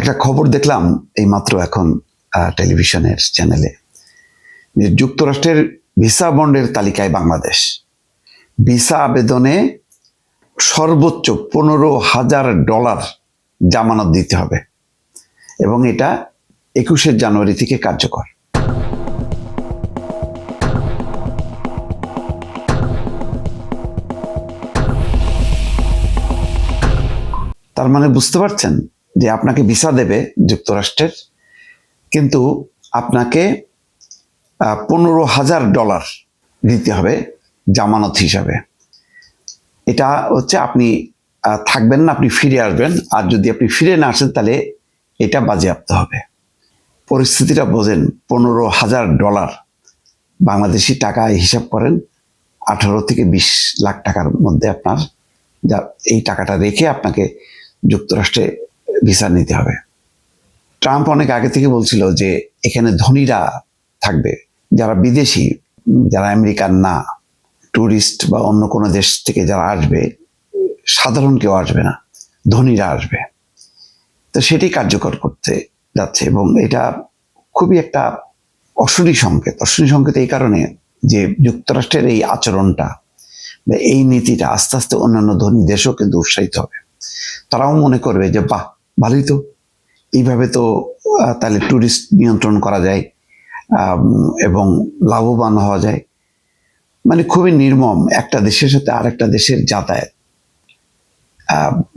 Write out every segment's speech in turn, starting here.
একটা খবর দেখলাম এই মাত্র এখন টেলিভিশনের চ্যানেলে, যে যুক্তরাষ্ট্রের ভিসা বন্ডের তালিকায় বাংলাদেশ। ভিসা আবেদনে সর্বোচ্চ $15,000 জামানত দিতে হবে এবং এটা 21শে জানুয়ারি থেকে কার্যকর। তার মানে বুঝতে পারছেন যে আপনাকে ভিসা দেবে যুক্তরাষ্ট্রের, কিন্তু আপনাকে $15,000 দিতে হবে জামানত হিসাবে। এটা হচ্ছে আপনি থাকবেন না, আপনি ফিরে আসবেন, আর যদি আপনি ফিরে না আসেন তাহলে এটা বাজেয়াপ্ত হবে। পরিস্থিতিটা বোঝেন। $15,000 বাংলাদেশি টাকায় হিসাব করেন 18 থেকে 20 লাখ টাকার মধ্যে আপনার এই টাকাটা রেখে আপনাকে যুক্তরাষ্ট্রে ভিসা নিতে হবে। ট্রাম্প অনেক আগে থেকে বলছিল যে এখানে ধনীরা থাকবে, যারা বিদেশি, যারা আমেরিকান না, ট্যুরিস্ট বা অন্য কোনো দেশ থেকে যারা আসবে, সাধারণ কেউ আসবে না, ধনীরা আসবে। তো সেটি কার্যকর করতে যাচ্ছে এবং এটা খুবই একটা অশনি সংকেত। অশনি সংকেত এই কারণে যে যুক্তরাষ্ট্রের এই আচরণটা বা এই নীতিটা আস্তে আস্তে অন্যান্য ধনী দেশও কিন্তু উৎসাহিত হবে। তারাও মনে করবে যে বাহ, ভালোই তো, এইভাবে তো তাহলে ট্যুরিস্ট নিয়ন্ত্রণ করা যায় এবং লাভবান হওয়া যায়। মানে খুবই নির্মম একটা দেশের সাথে আরেকটা দেশের যাতায়াত।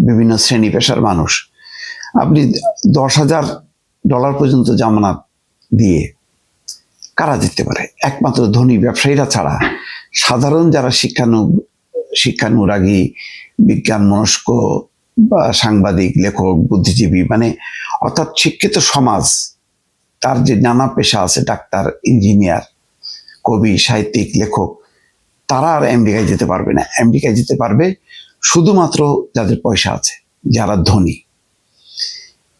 বিভিন্ন শ্রেণী পেশার মানুষ, আপনি $10,000 পর্যন্ত জামানত দিয়ে কারা দিতে পারে? একমাত্র ধনী ব্যবসায়ীরা ছাড়া সাধারণ যারা শিক্ষানুরাগী, বিজ্ঞান মনস্ক বা সাংবাদিক, লেখক, বুদ্ধিজীবী, মানে অর্থাৎ শিক্ষিত সমাজ, তার যে নানা পেশা আছে, ডাক্তার, ইঞ্জিনিয়ার, কবি, সাহিত্যিক, লেখক, তারা আর আমেরিকায় যেতে পারবে না। আমেরিকায় যেতে পারবে শুধুমাত্র যাদের পয়সা আছে, যারা ধনী।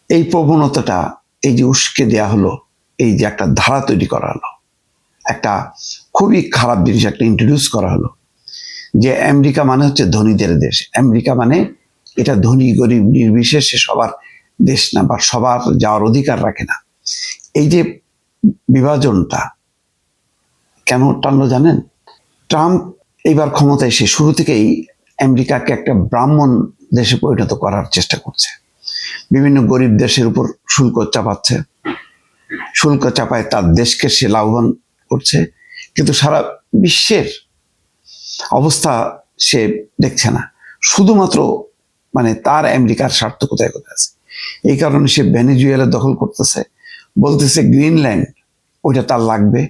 এই প্রবণতাটা, এই যে উস্কে দেয়া হলো, এই যে একটা ধারা তৈরি করা হলো, একটা খুবই খারাপ জিনিস একটা ইন্ট্রোডিউস করা হলো, যে আমেরিকা মানে হচ্ছে ধনীদের দেশ। আমেরিকা মানে এটা ধনী গরিব নির্বিশেষে সবার দেশ না, বা সবার যাওয়ার অধিকার রাখে না। এই যে বিভাজনটা কেন টানলো জানেন? ট্রাম্প এইবার ক্ষমতায় এসে শুরু থেকেই আমেরিকাকে একটা ব্রাহ্মণ দেশে পরিণত করার চেষ্টা করছে। বিভিন্ন গরিব দেশের উপর শুল্ক চাপাচ্ছে, শুল্ক চাপায় তার দেশকে সে লাভবান করছে, কিন্তু সারা বিশ্বের অবস্থা সে দেখছে না। শুধুমাত্র মানে তার আমেরিকার স্বার্থ কোথায় কোথায় আছে। এই কারণে সে ভেনেজুয়েলা দখল করতেছে, বলতেছে গ্রিনল্যান্ড ওইটা তার লাগবে।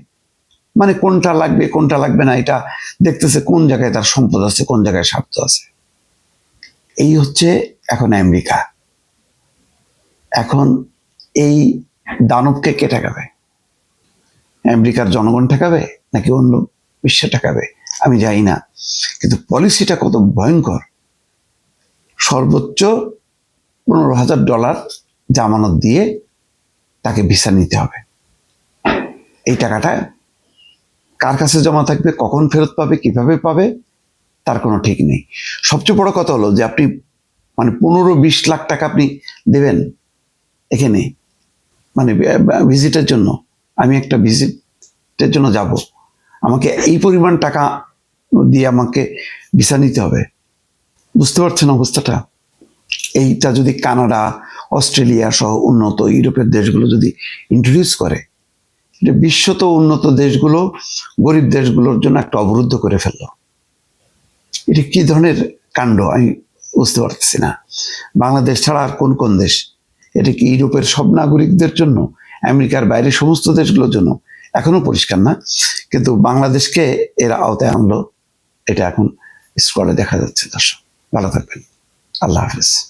মানে কোনটা লাগবে কোনটা লাগবে না এটা দেখতেছে, কোন জায়গায় তার সম্পদ আছে, কোন জায়গায় স্বার্থ আছে। এই হচ্ছে এখন আমেরিকা। এখন এই দানবকে কে ঠেকাবে? আমেরিকার জনগণ ঠেকাবে নাকি অন্য বিশ্ব ঠেকাবে আমি জানি না, কিন্তু পলিসিটা কত ভয়ঙ্কর। সর্বোচ্চ $15,000 জামানত দিয়ে তাকে ভিসা নিতে হবে। এই টাকাটা কার কাছে জমা থাকবে, কখন ফেরত পাবে, কিভাবে পাবে, তার কোনো ঠিক নেই। সবচেয়ে বড় কথা হলো যে আপনি মানে 15-20 লাখ টাকা আপনি দেবেন এখানে, মানে ভিজিটের জন্য। আমি একটা ভিজিটের জন্য যাব, আমাকে এই পরিমাণ টাকা দিয়ে আমাকে ভিসা নিতে হবে। বুঝতে পারছেন অবস্থাটা? এইটা যদি কানাডা, অস্ট্রেলিয়া সহ উন্নত ইউরোপের দেশগুলো যদি ইন্ট্রোডিউস করে, বিশ্ব তো উন্নত দেশগুলো গরিব দেশগুলোর জন্য একটা অবরুদ্ধ করে ফেললো। এটা কি ধরনের কাণ্ড আমি বুঝতে পারতেছি না। বাংলাদেশ ছাড়া আর কোন কোন দেশ? এটা কি ইউরোপের সব নাগরিকদের জন্য, আমেরিকার বাইরের সমস্ত দেশগুলোর জন্য? এখনো পরিষ্কার না, কিন্তু বাংলাদেশকে এরা আওতায় আনলো, এটা এখন স্ক্রলে দেখা যাচ্ছে। দর্শক ভালো থাকবেন, আল্লাহ হাফেজ।